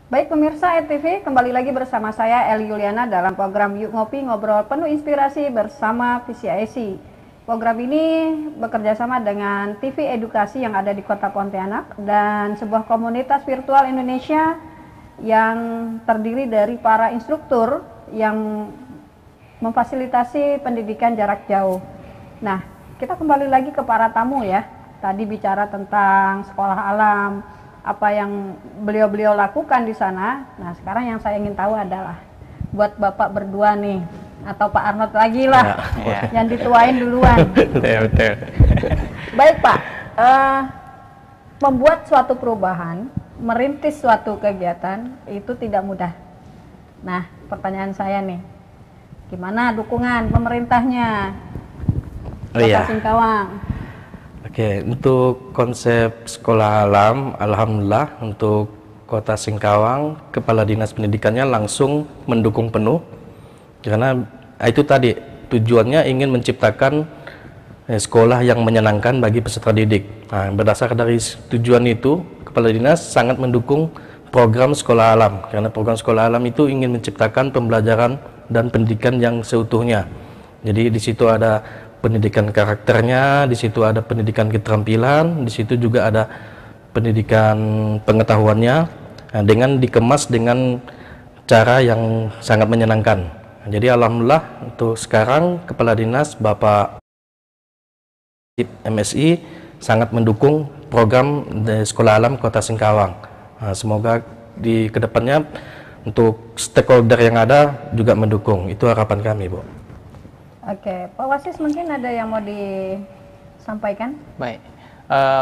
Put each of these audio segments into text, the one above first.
Baik pemirsa ETV, kembali lagi bersama saya Eli Yuliana dalam program Yuk Ngopi Ngobrol Penuh Inspirasi bersama VCIC. Program ini bekerja sama dengan TV Edukasi yang ada di Kota Pontianak dan sebuah komunitas virtual Indonesia yang terdiri dari para instruktur yang memfasilitasi pendidikan jarak jauh. Nah, kita kembali lagi ke para tamu ya. Tadi bicara tentang sekolah alam, apa yang beliau-beliau lakukan di sana. Nah, sekarang yang saya ingin tahu adalah buat Bapak berdua nih, atau Pak Arnold lagi lah, yang dituain duluan. Betul. Baik Pak, membuat suatu perubahan, merintis suatu kegiatan itu tidak mudah. Nah, pertanyaan saya nih, gimana dukungan pemerintahnya Kota Singkawang? Oke, untuk konsep sekolah alam, alhamdulillah untuk Kota Singkawang, Kepala Dinas Pendidikannya langsung mendukung penuh. Karena itu tadi, tujuannya ingin menciptakan sekolah yang menyenangkan bagi peserta didik. Nah, berdasarkan dari tujuan itu, Kepala Dinas sangat mendukung program sekolah alam. Karena program sekolah alam itu ingin menciptakan pembelajaran dan pendidikan yang seutuhnya. Jadi di situ ada pendidikan karakternya, di situ ada pendidikan keterampilan, di situ juga ada pendidikan pengetahuannya, dengan dikemas dengan cara yang sangat menyenangkan. Jadi alhamdulillah untuk sekarang Kepala Dinas Bapak MSI sangat mendukung program Sekolah Alam Kota Singkawang. Semoga di kedepannya untuk stakeholder yang ada juga mendukung. Itu harapan kami, Bu. Oke, Pak Wasis mungkin ada yang mau disampaikan? Baik,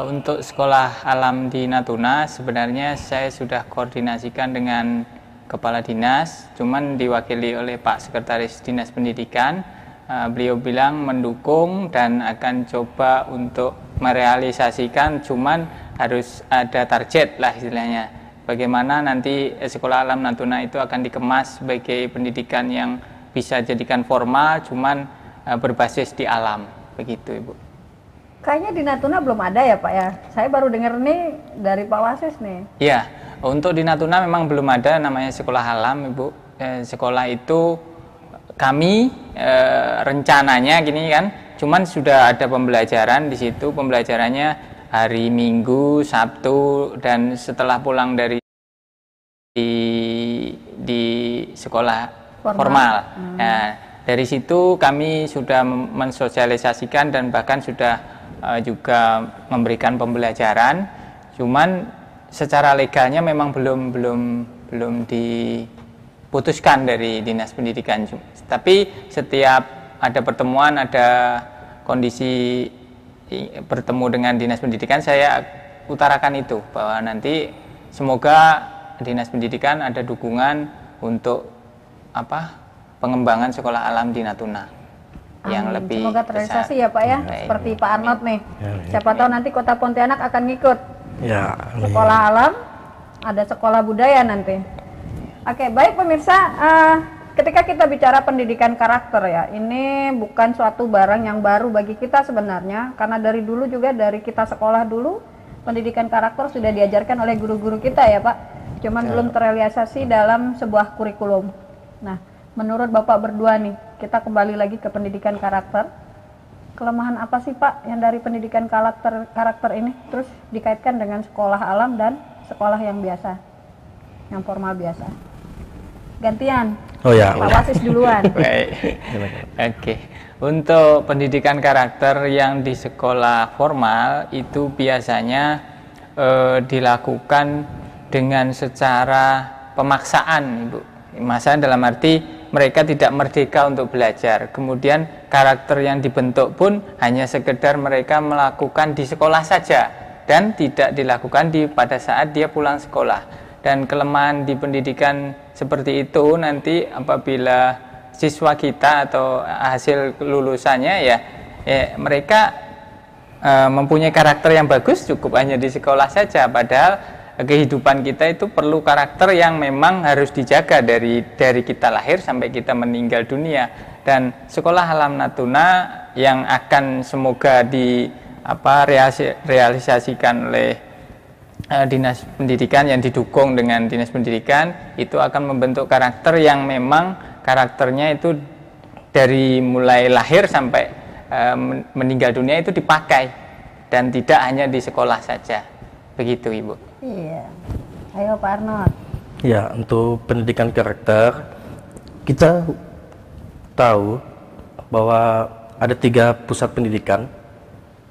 untuk sekolah alam di Natuna sebenarnya saya sudah koordinasikan dengan Kepala Dinas, cuman diwakili oleh Pak Sekretaris Dinas Pendidikan. Beliau bilang mendukung dan akan coba untuk merealisasikan, cuman harus ada target lah istilahnya. Bagaimana nanti sekolah alam Natuna itu akan dikemas sebagai pendidikan yang bisa jadikan formal, cuman berbasis di alam, begitu Ibu. Kayaknya di Natuna belum ada ya Pak ya? Saya baru dengar nih dari Pak Wasis nih. Iya, untuk di Natuna memang belum ada namanya sekolah alam Ibu. Sekolah itu kami rencananya gini kan, cuman sudah ada pembelajaran di situ, pembelajarannya hari Minggu, Sabtu, dan setelah pulang dari di sekolah formal. Nah, dari situ kami sudah mensosialisasikan dan bahkan sudah juga memberikan pembelajaran. Cuman secara legalnya memang belum diputuskan dari Dinas Pendidikan. Tapi setiap ada pertemuan, ada kondisi bertemu dengan Dinas Pendidikan, saya utarakan itu bahwa nanti semoga Dinas Pendidikan ada dukungan untuk pengembangan sekolah alam di Natuna yang lebih semoga terrealisasi ya Pak ya. Seperti Pak Arnold nih, siapa tahu nanti Kota Pontianak akan ngikut sekolah alam, ada sekolah budaya nanti. Oke, baik pemirsa, ketika kita bicara pendidikan karakter ya, ini bukan suatu barang yang baru bagi kita sebenarnya, karena dari dulu juga dari kita sekolah dulu pendidikan karakter sudah diajarkan oleh guru-guru kita ya Pak, cuman belum terrealisasi dalam sebuah kurikulum. Nah, menurut Bapak berdua nih, kita kembali lagi ke pendidikan karakter. Kelemahan apa sih Pak yang dari pendidikan karakter ini terus dikaitkan dengan sekolah alam dan sekolah yang biasa, yang formal biasa? Gantian. Pak Wasis duluan. Baik. Oke. Untuk pendidikan karakter yang di sekolah formal itu biasanya dilakukan dengan secara pemaksaan, Ibu. Masa dalam arti mereka tidak merdeka untuk belajar. Kemudian karakter yang dibentuk pun hanya sekedar mereka melakukan di sekolah saja dan tidak dilakukan pada saat dia pulang sekolah. Dan kelemahan di pendidikan seperti itu nanti apabila siswa kita atau hasil lulusannya mereka mempunyai karakter yang bagus cukup hanya di sekolah saja, padahal kehidupan kita itu perlu karakter yang memang harus dijaga dari kita lahir sampai kita meninggal dunia. Dan sekolah alam Natuna yang akan semoga realisasikan oleh dinas pendidikan yang didukung dengan dinas pendidikan itu akan membentuk karakter yang memang karakternya itu dari mulai lahir sampai meninggal dunia itu dipakai dan tidak hanya di sekolah saja. Begitu, Ibu. Iya. Ayo Pak Arnold. Ya, untuk pendidikan karakter kita tahu bahwa ada 3 pusat pendidikan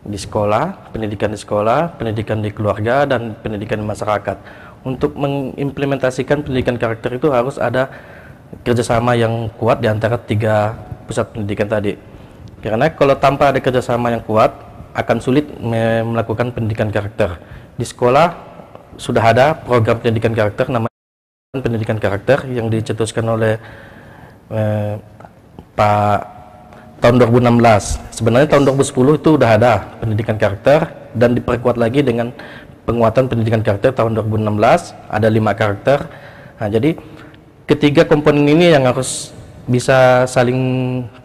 di sekolah, pendidikan di keluarga, dan pendidikan di masyarakat. Untuk mengimplementasikan pendidikan karakter itu harus ada kerjasama yang kuat di antara 3 pusat pendidikan tadi. Karena kalau tanpa ada kerjasama yang kuat, akan sulit melakukan pendidikan karakter. Di sekolah sudah ada program pendidikan karakter, namanya pendidikan karakter yang dicetuskan oleh Pak tahun 2016. Sebenarnya tahun 2010 itu udah ada pendidikan karakter dan diperkuat lagi dengan penguatan pendidikan karakter tahun 2016, ada 5 karakter. Nah, jadi ketiga komponen ini yang harus bisa saling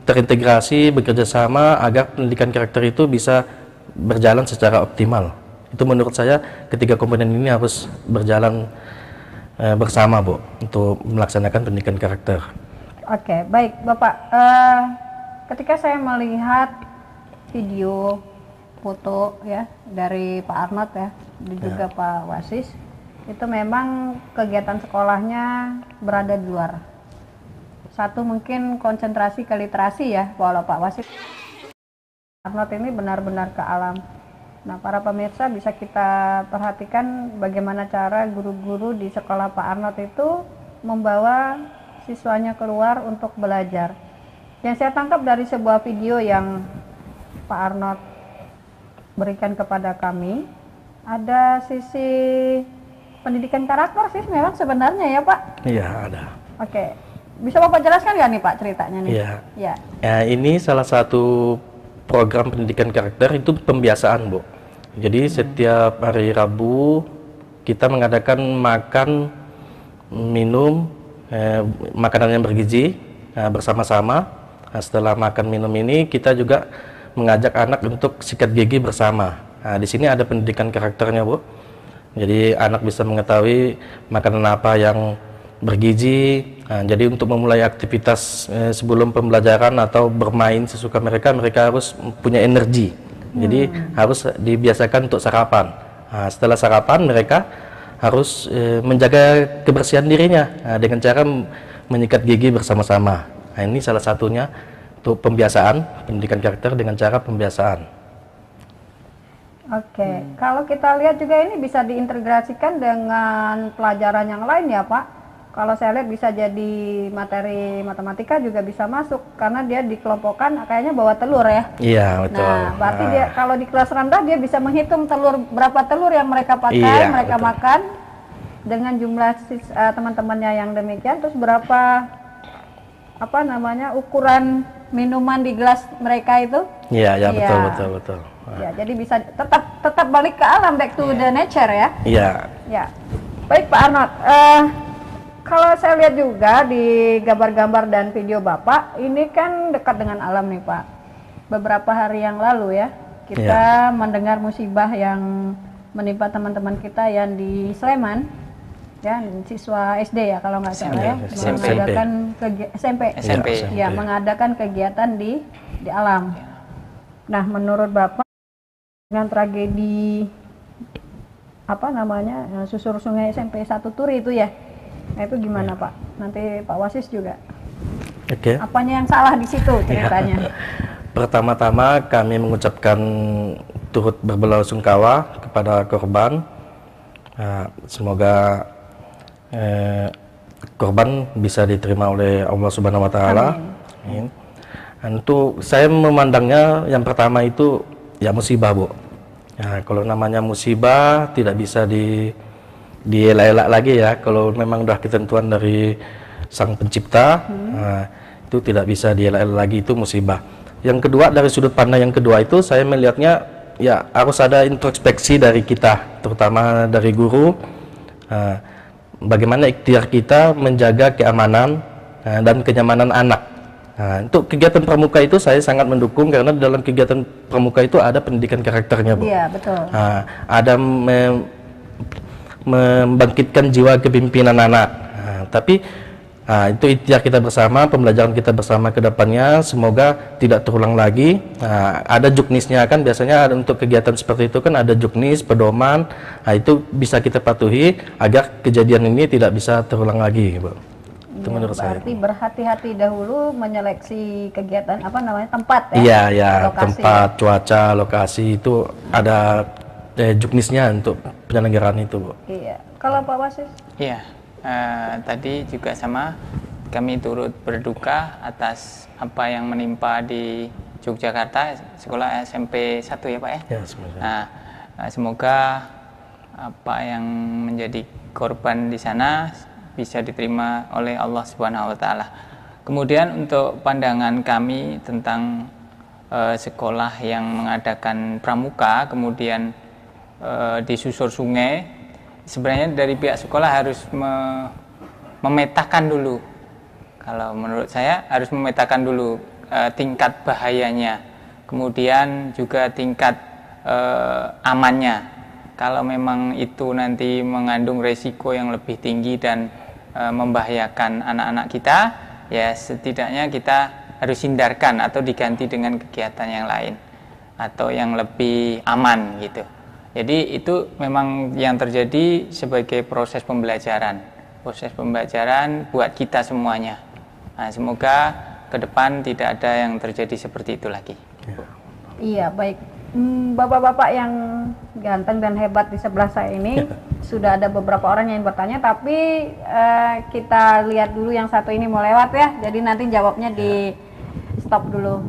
terintegrasi, bekerja sama agar pendidikan karakter itu bisa berjalan secara optimal. Itu menurut saya ketiga komponen ini harus berjalan bersama, Bu, untuk melaksanakan pendidikan karakter. Oke, baik Bapak. Ketika saya melihat video, foto ya dari Pak Arnold ya, dan juga Pak Wasis, itu memang kegiatan sekolahnya berada di luar. Satu mungkin konsentrasi ke literasi ya, kalau Pak Wasis. Arnold ini benar-benar ke alam. Nah, para pemirsa bisa kita perhatikan bagaimana cara guru-guru di sekolah Pak Arnold itu membawa siswanya keluar untuk belajar. Yang saya tangkap dari sebuah video yang Pak Arnold berikan kepada kami, ada sisi pendidikan karakter sih memang sebenarnya ya Pak? Iya, ada. Oke, bisa Bapak jelaskan nggak nih Pak ceritanya nih? Iya. Ya. Ya, ini salah satu program pendidikan karakter, itu pembiasaan, Bu. Jadi setiap hari Rabu kita mengadakan makan, minum, makanan yang bergizi bersama-sama. Nah, setelah makan minum ini kita juga mengajak anak untuk sikat gigi bersama. Nah, di sini ada pendidikan karakternya, Bu. Jadi anak bisa mengetahui makanan apa yang bergizi. Nah, jadi untuk memulai aktivitas sebelum pembelajaran atau bermain sesuka mereka, mereka harus punya energi. Jadi harus dibiasakan untuk sarapan. Nah, setelah sarapan mereka harus menjaga kebersihan dirinya dengan cara menyikat gigi bersama-sama. Nah, ini salah satunya untuk pembiasaan pendidikan karakter dengan cara pembiasaan. Oke, kalau kita lihat juga ini bisa diintegrasikan dengan pelajaran yang lain ya Pak. Kalau saya lihat bisa jadi materi matematika juga bisa masuk karena dia dikelompokkan kayaknya bawa telur ya. Iya, betul. Nah, berarti dia kalau di kelas rendah dia bisa menghitung berapa telur yang mereka pakai, iya, mereka betul. makan dengan jumlah teman-temannya yang demikian, terus berapa ukuran minuman di gelas mereka itu. Iya, ya, betul. Ya, jadi bisa tetap balik ke alam, back to the nature ya. Iya. Ya. Baik Pak Arnold, kalau saya lihat juga di gambar-gambar dan video Bapak, ini kan dekat dengan alam nih Pak. Beberapa hari yang lalu ya, kita mendengar musibah yang menimpa teman-teman kita yang di Sleman. Ya, siswa SD ya kalau nggak salah ya, mengadakan SMP. Ya, mengadakan kegiatan di alam. Nah, menurut Bapak dengan tragedi susur sungai SMP 1 Turi itu ya, nah itu gimana Pak? Nanti Pak Wasis juga. Oke. Apanya yang salah di situ ceritanya? Pertama-tama kami mengucapkan turut berbelasungkawa kepada korban. Semoga korban bisa diterima oleh Allah Subhanahu wa Ta'ala. Untuk saya memandangnya yang pertama itu ya musibah, Bu. Ya, kalau namanya musibah tidak bisa dielak-elak lagi ya. Kalau memang udah ketentuan dari Sang Pencipta, itu tidak bisa dielak-elak lagi, itu musibah. Yang kedua, dari sudut pandang yang kedua itu saya melihatnya ya harus ada introspeksi dari kita, terutama dari guru. Bagaimana ikhtiar kita menjaga keamanan dan kenyamanan anak. Nah, untuk kegiatan pramuka itu saya sangat mendukung karena dalam kegiatan pramuka itu ada pendidikan karakternya, Bu. Iya, betul. Ada membangkitkan jiwa kepemimpinan anak. Tapi itu ikhtiar kita bersama, pembelajaran kita bersama ke depannya, semoga tidak terulang lagi. Ada juknisnya kan, biasanya untuk kegiatan seperti itu kan ada juknis, pedoman, itu bisa kita patuhi agar kejadian ini tidak bisa terulang lagi, Bu. Itu menurut saya. Berarti berhati-hati dahulu menyeleksi kegiatan tempat ya? Iya, ya, tempat, cuaca, lokasi itu ada juknisnya untuk penyelenggaraan itu, Bu. Iya. Kalau Pak Wasis? Iya. Tadi juga sama, kami turut berduka atas apa yang menimpa di Yogyakarta, sekolah SMP 1 ya Pak ya? Ya, semoga. Semoga apa yang menjadi korban di sana bisa diterima oleh Allah Subhanahu wa taala. Kemudian untuk pandangan kami tentang sekolah yang mengadakan pramuka kemudian disusur sungai, sebenarnya dari pihak sekolah harus memetakan dulu. Kalau menurut saya harus memetakan dulu tingkat bahayanya, kemudian juga tingkat amannya. Kalau memang itu nanti mengandung resiko yang lebih tinggi dan membahayakan anak-anak kita, ya setidaknya kita harus hindarkan atau diganti dengan kegiatan yang lain atau yang lebih aman gitu. Jadi itu memang yang terjadi sebagai proses pembelajaran buat kita semuanya. Nah, semoga ke depan tidak ada yang terjadi seperti itu lagi. Iya, baik. Bapak-bapak yang ganteng dan hebat di sebelah saya ini sudah ada beberapa orang yang bertanya, tapi kita lihat dulu yang satu ini mau lewat ya. Jadi nanti jawabnya di stop dulu.